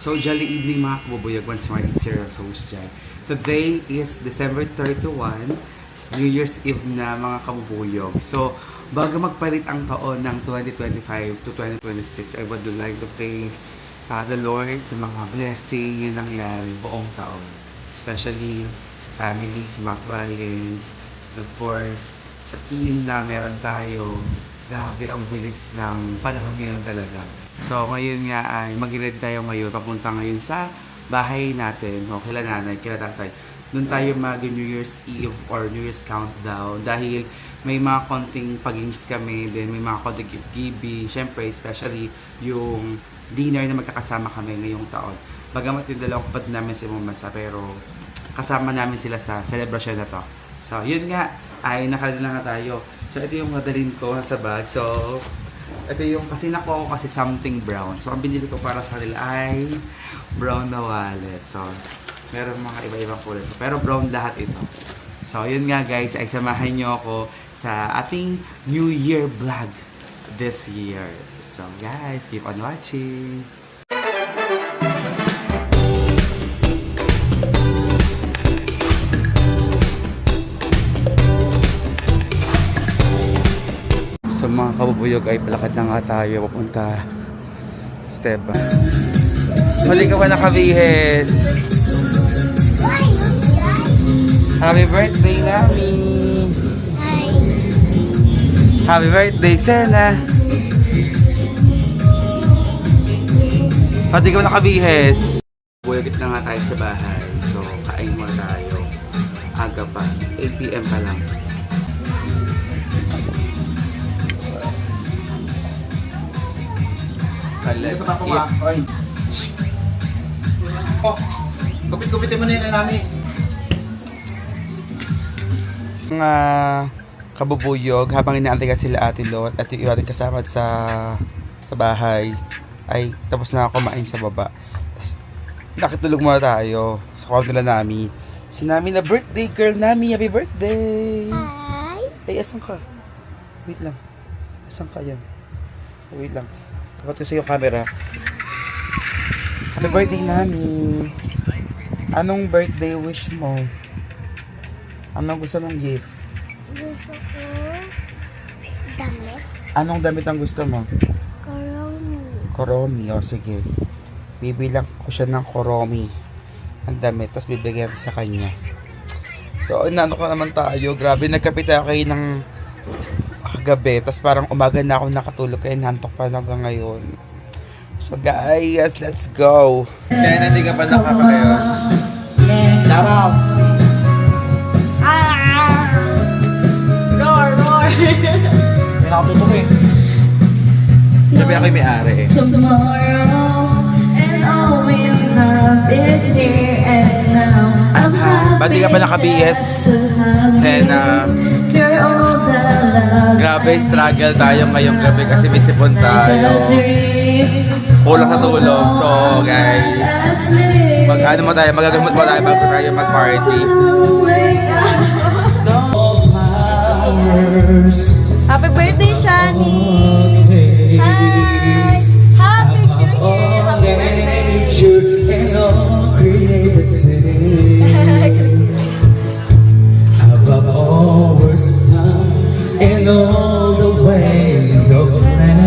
So, jolly evening mga kabubuyog. Once more, it's your host, Jai. Today is December 31, New Year's Eve na mga kabubuyog. So, bago magpalit ang taon ng 2025 to 2026, I would like to pray the Lord sa mga blessing yung nangyari buong taon. Especially sa family, sa mga clients, of course, sa team na meron tayo. Grabe ang bilis ng panahon ngayon talaga. So ngayon nga ay mag-ready tayo ngayon. Papunta ngayon sa bahay natin. O kila nanay, kila tatay. Doon tayo mag-New Year's Eve or New Year's Countdown. Dahil may mga konting pagings kami. Then may mga konting gift-giving. Siyempre, especially yung dinner na magkakasama kami ngayong taon. Bagamat yung dalawang kapatid namin sa ibang bansa. Pero kasama namin sila sa celebration na to. So yun nga, ay nakalala na nga tayo. So ito yung madalin ko sa bag. So ito yung kasi nakuha ko kasi something brown. So ang binili ko para sa kanila ay brown na wallet. So meron mga iba-ibang kulay. Pero brown lahat ito. So yun nga guys, ay samahan nyo ako sa ating New Year vlog this year. So guys, keep on watching. So mga kabubuyog ay palakad na nga tayo papunta Esteban. Huli ka ba nakabihes? Happy birthday Nami! Happy birthday Sena! Huli ka ba nakabihes? Buyagit na nga tayo sa bahay. So kain muna tayo. Aga pa. 8 PM pa lang. Let's eat. Oh, gupit-gupitin mo na yung namin. Mga kabubuyog, habang inaantay ka sila Ate Lot at yung ating kasama sa bahay, ay tapos na kumain sa baba. Tapos, nakitulog muna tayo sa kwarto nila Nami. Si Nami na birthday girl, Nami, happy birthday! Hi! Ay, asan ka? Wait lang. Asan ka yan? Wait lang. Dapat ko sa yung camera. Happy birthday, Nami. Anong birthday wish mo? Anong gusto mong gift? Gusto ko damit. Anong damit ang gusto mo? Koromi. Koromi. O, sige. Bibilang ko siya ng koromi. Ang damit. Tapos bibigyan sa kanya. So, inaano ko naman tayo. Grabe, nagkapit tayo kayo ng gabi. Tapos parang umaga na ako nakatulog. Kaya nantok pa hanggang ngayon. So, guys, let's go. Kaya hindi ka pa nakakayos. Daral! Roar! May nakatutok eh. Sabi ako yung may-ari eh. Tomorrow and all we love is here and now. I'm happy. Ba't di ka pa naka-BS? Sena. You're all the love. Grabe, struggle tayo ngayong gabi kasi may sipon tayo. Kulang sa tulog. So, guys, mag-ano mo tayo, magagamot mo tayo bago tayo mag-party. Happy birthday, Shani! Hi! Happy New Year! Happy Above all was done in all the ways of man.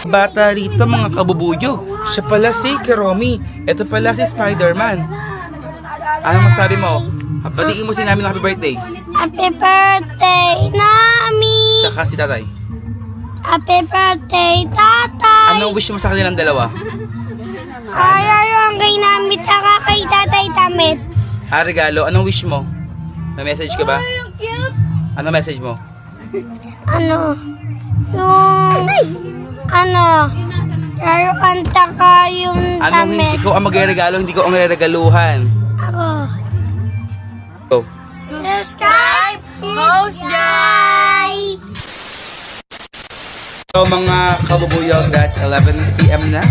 Bata rito mga kabubuyog. Siya pala si Keromi. Ito pala si Spider-Man. Anong masabi mo? Batiin mo si Nami ng happy birthday. Happy birthday, Nami! Tsaka si tatay. Happy birthday, tatay! Anong wish mo sa kanilang dalawa? Ayaw ang kay Nami taka kay tatay damit. Regalo, anong wish mo? May message ka ba? Anong message mo? Ano? Yung... Ano? Laruan taka yung Anong hindi damit. ko ang magre-regalo, hindi ko ang regaluhan. Ako. Oh. Subscribe! Host Jai! So mga kabubuyog, that's 11 PM na.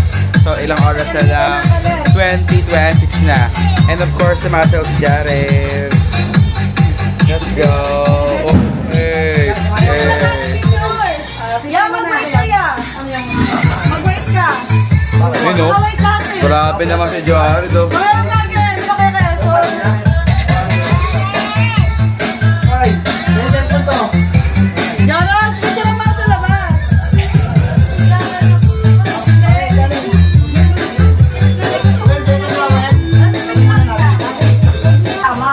So ilang oras na lang, 20:26 na. And of course, sa mga sales Jaren. Let's go! Okay! Okay! Yeah, mag Mag-wait ka. Ayun o. Wait natin. Grabe naman si Joel. Ito. Wala lagi. Wala kayo reso. Ay, may cellphone to. Jaros, kasi naman sa labas.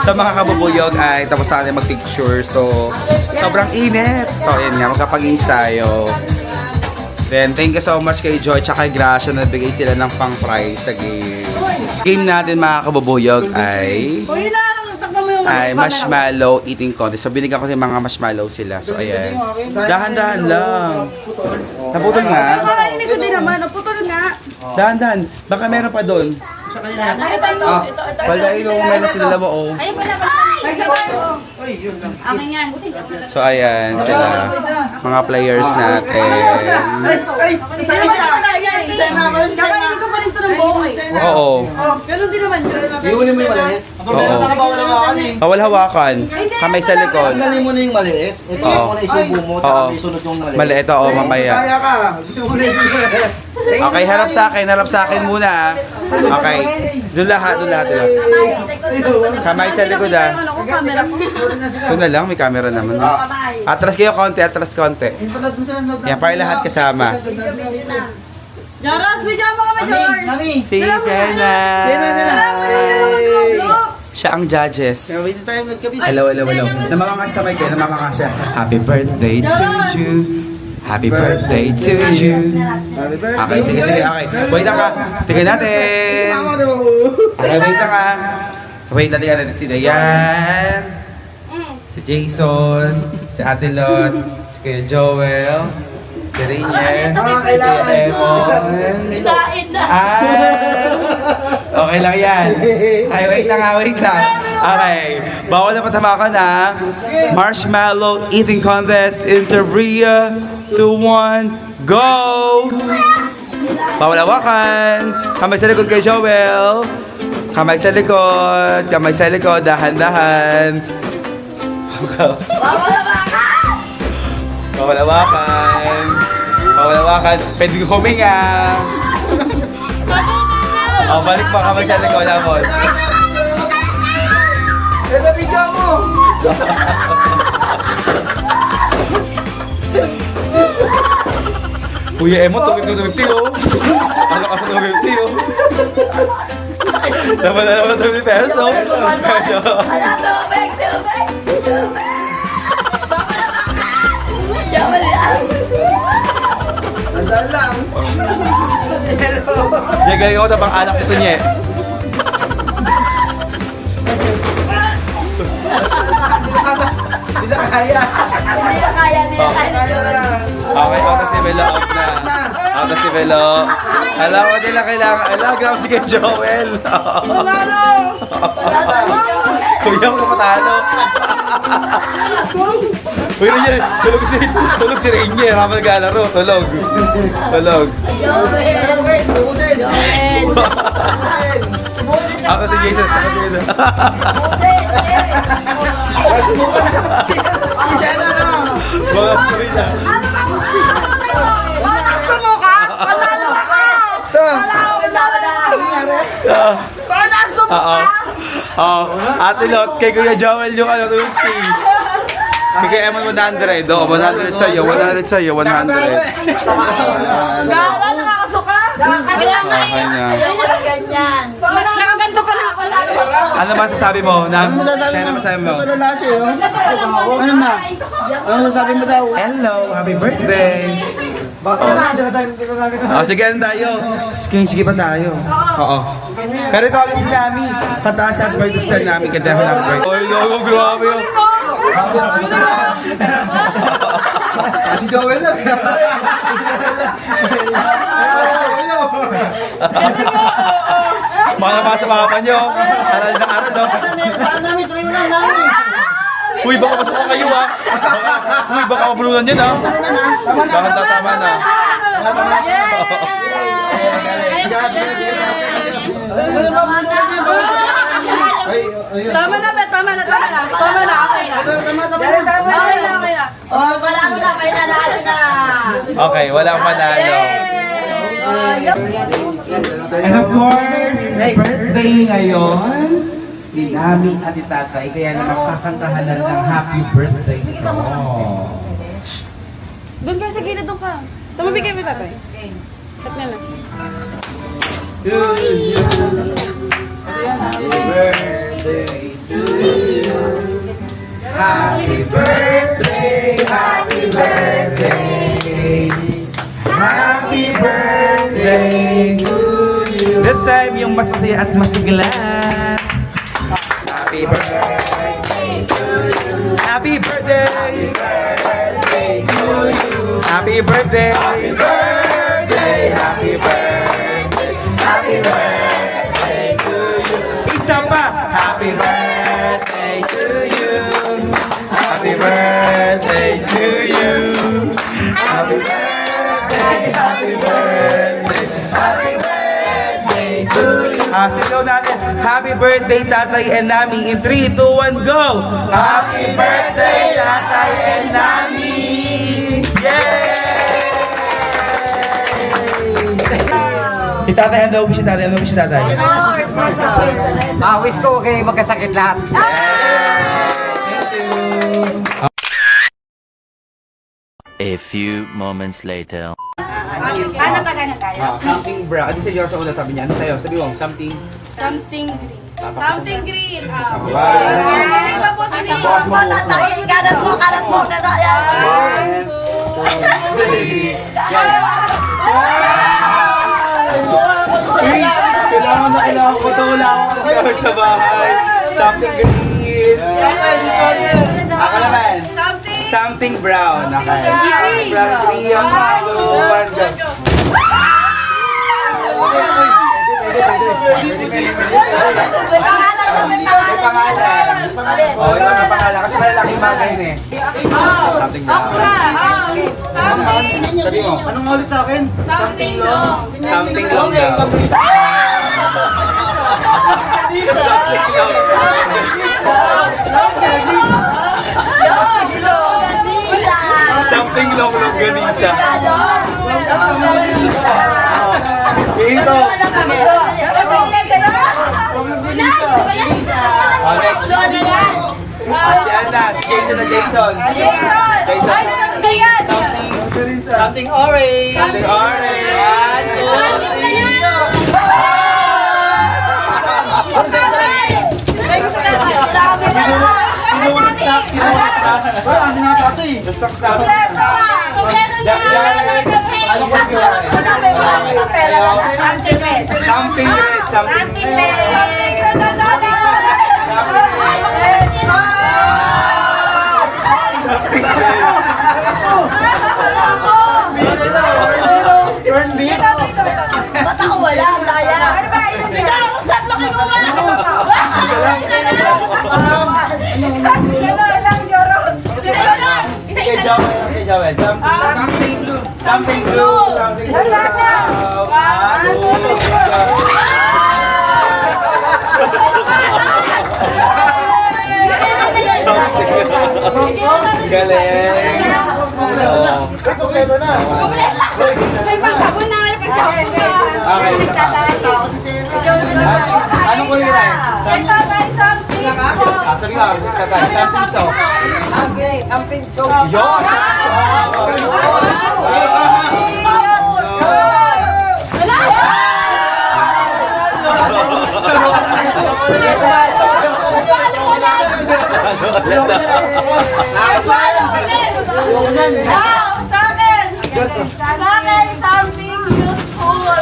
Sa mga kabubuyog ay tapos na natin mag-picture. So, sobrang init. So, ayun nga, magkapag-inis tayo. Then, thank you so much kay Joy at kay Gracia na nagbigay sila ng pang-prize sa game. Game natin mga kabubuyog ay Uy lang, takbo mo yung marshmallow eating contest. So, binigyan ko yung mga marshmallow sila. So, ayan. Dahan-dahan lang. Naputol nga. Kakainin ko din naman. Naputol nga. Dahan-dahan. Baka meron pa doon. Ito. Wala yung meron sila mo, oh. Ayun pala. Nagsabay. Akin yan. So, ayan sila. Mga players natin. Kakainin ko pa rin ito ng buhay. Oo. Ganun din naman yun. Iuli mo yung maliit. Oo. Nakabawal hawakan eh. Bawal hawakan. Kamay sa likod. Tanggalin mo na yung maliit. Ito Oo. yung muna isubo mo, Oo. tapos isunod yung maliit. Mali, ito, oh, mamaya. ka. Gusto mo ulit. Okay, harap sa akin muna. Okay. Doon lahat. Kamay sa likod, ah. Ano ko, camera ko. Ito na lang, may camera naman. Atras kayo konti, atras konti. Yan, para lahat kasama. Jaros, bigyan mo kami, George. Si Sena. Alam mo na yung mag-Roblox. Siya ang judges. Wait tayo nagkabit. Hello. Namamangas na kayo, namamangas siya. Happy birthday to you. Happy birthday to you. Okay, sige. Okay, wait lang ka. Tingnan natin. Okay, wait lang ka. Wait lang, tingnan natin si Dayan. Si Jason. Si Ate Lot. Si Kuya Joel. Si Rainier. Si Emon. Hilain na. Okay lang yan. Ay, wait lang. Okay. Bawal na patamakan ha. Marshmallow eating contest in 3, 2, 1, go! Bawal hawakan. Kamay sa likod kay Joel. Kamay sa likod. Dahan-dahan. Bawal hawakan. Pwede ko huminga. Balik pa kamay sa likod. Amon. Ito video mo. Kuya Emo, 250 oh. Ano ka 250 oh. Dapat na naman 70 pesos oh. Tubig. Jamal yan. Nandaan lang. Yan, galing ako na bang anak ito niya eh. Hindi na kaya. Okay, ako si Melo out na. Ako si Melo. Alam ko nila kailangan. Alam, grab si kay Joel. Kuya ko patalo. Uy, Rainier, tulog si Rainier. Habang naglalaro, tulog. Ako si Jason. Isa na na. Mga purina. Ate Lot, kay Kuya Joel yung ano, 20. Kay Kuya Emon 100. Oo, 100 sa'yo, 100 sa'yo, 100. Nakakasuka? Wala nga Okay na. ganyan. Nakaganto ka na ako lang. Ano masasabi mo? Ano masasabi mo? Ito na last eh. Ano na? Ano masasabi mo daw? Hello, happy birthday! Oh, sige na tayo. Sige pa tayo. Oo. Pero tawagin si Nami. Pataas ang birthday sa Nami. Ganda ko ng birthday. Ay, no, grabe yun. Si Joel na. Mga naman sa papa nyo. Aral na aral, no? Namin, try mo lang namin. Uy, baka masuka kayo, ha? Uy, baka mabulunan yun, ha? Tama na. Tama na, be. Tama na. Okay na. Okay na. Oh, panalo na. Kayo nanalo na. Okay, walang manalo. And of course, birthday ngayon ni Nami at ni Tatay, kaya naman kakantahan na ng happy birthday song. Doon kayo sa gilid, doon ka. Tumabi kayo may tatay. Cut na lang. To you, happy birthday to you. Happy birthday, happy birthday. Happy birthday to you. This time, yung mas masaya at masigla. Happy birthday to you. Happy birthday. Happy birthday to you. Happy birthday. Happy birthday. Happy birthday. Happy birthday to you. Isa pa. Happy birthday to you. Happy birthday to you. Happy birthday. Happy birthday. Happy birthday to you. Sigaw natin. Happy birthday, Tatay and Nami. In 3, 2, 1, go! Happy birthday, Tatay and Nami! Yay! Si Tatay, ano wish si Tatay? Ano wish si Tatay? Wish ko okay magkasakit lahat. A few moments later. Paano pa ganun tayo? Something brown. Ano sa iyo sa una sabi niya? Ano sa'yo? Sabi mo, something... Something green. Something green. Wow. Boss mo. Karat mo. Uy, kailangan ko ito. Wala akong kasi sa bahay. Something green. Ako naman. Something brown. Okay. Brown 3, 2, 1, go. May pangalan. Oh, ito may pangalan. Kasi malalaking bagay yun eh. Something brown. Sabi mo. Anong ulit sa akin? Something long daw. Something long ganisa. Ito. Next. Si Anna, si Jason na Jason. Jason. Something orange. Something orange. 1, 2. Sino mo na snacks? Ano nga tato eh? The snacks na. Ano ko yung something red. Something Turn beat? Ba't ako wala? Ang daya. Ano ba? Ikaw, ako start lang yung mga. Okay, Joel. Something blue. Something blue. Galing. Kompleto na. May pagkabon na kayo kasi ako. Okay. Anong kulay na yun? Something. Sabi nga, something so. Okay, something so. Yun!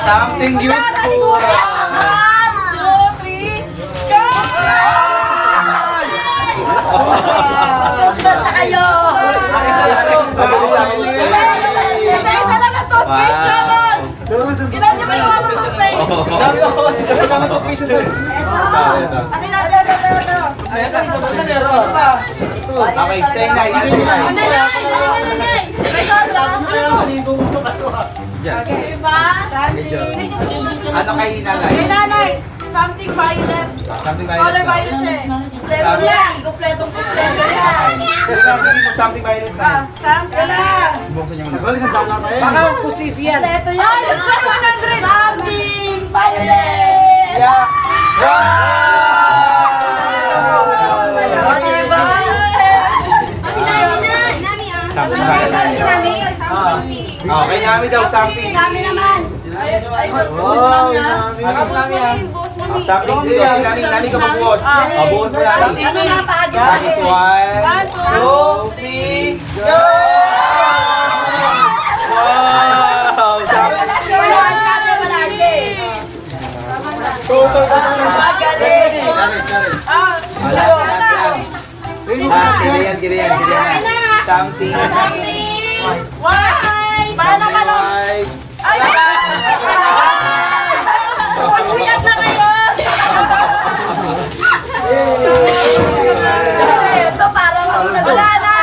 Something useful. 1, 2, 3, go! Basta kayo! Isa lang na toothpaste, Jonas! Ilan niyo kayo ang toothpaste? Kasama to piso doon. Akin na, ito. Ayan ka, isa ba na meron? Okay, say night. Say night. May soda? Diyan. Diba? Ano kay nanay? May nanay. Something violet. Something Color violet. violet siya eh. Kompleto yan. Kompletong kompleto yan. Something violet Ah, something lang. Buksan niyo muna. Balik ang tama tayo. Baka kusisi yan. Kompleto yan. Ay, let's go 100. Something violet. Yeah! Something violet. Okay, nami daw something. Kami naman. Wow, nami. Something dito. Nami ka magbuhos. Buhos mo namin. Ano nga pa? That is 1, 2, 3, go! Wow! Something. Wala siya. Wala siya eh. Magaling. Ah, Giliyan. Something. Why? Paano ka lang? White. Ay! Puyat na kayo! Ito parang wala na!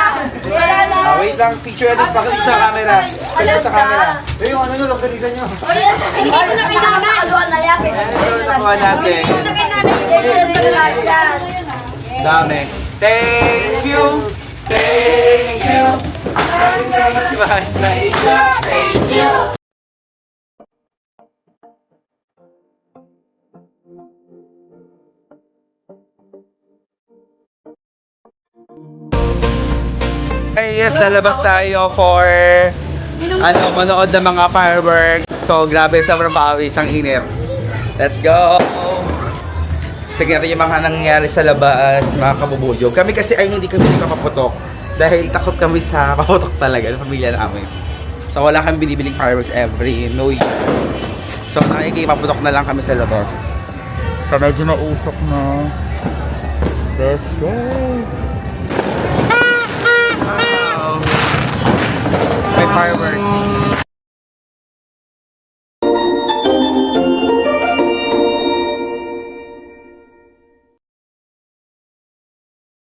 Wala na! Wait lang, picture natin. Pakalik sa camera. Pakalik sa camera. Yung ano nyo, lagkalitan nyo. Hindi ko na kailangan. Kaluan na yapit. Ito nakuha natin. Dami. Thank you! Thank you! Thank you! Hey, yes, lalabas tayo for manood ng mga fireworks. So, grabe, sobrang pawis, ang init. Let's go! Tignan natin yung mga nangyayari sa labas, mga kabubudyo. Kami kasi ay hindi kami nakapaputok dahil takot kami sa paputok talaga ng pamilya namin. So, wala kami binibiling fireworks every New Year. So, nakikipaputok na lang kami sa labas. So, medyo mausok na. Let's go! Wow! May fireworks.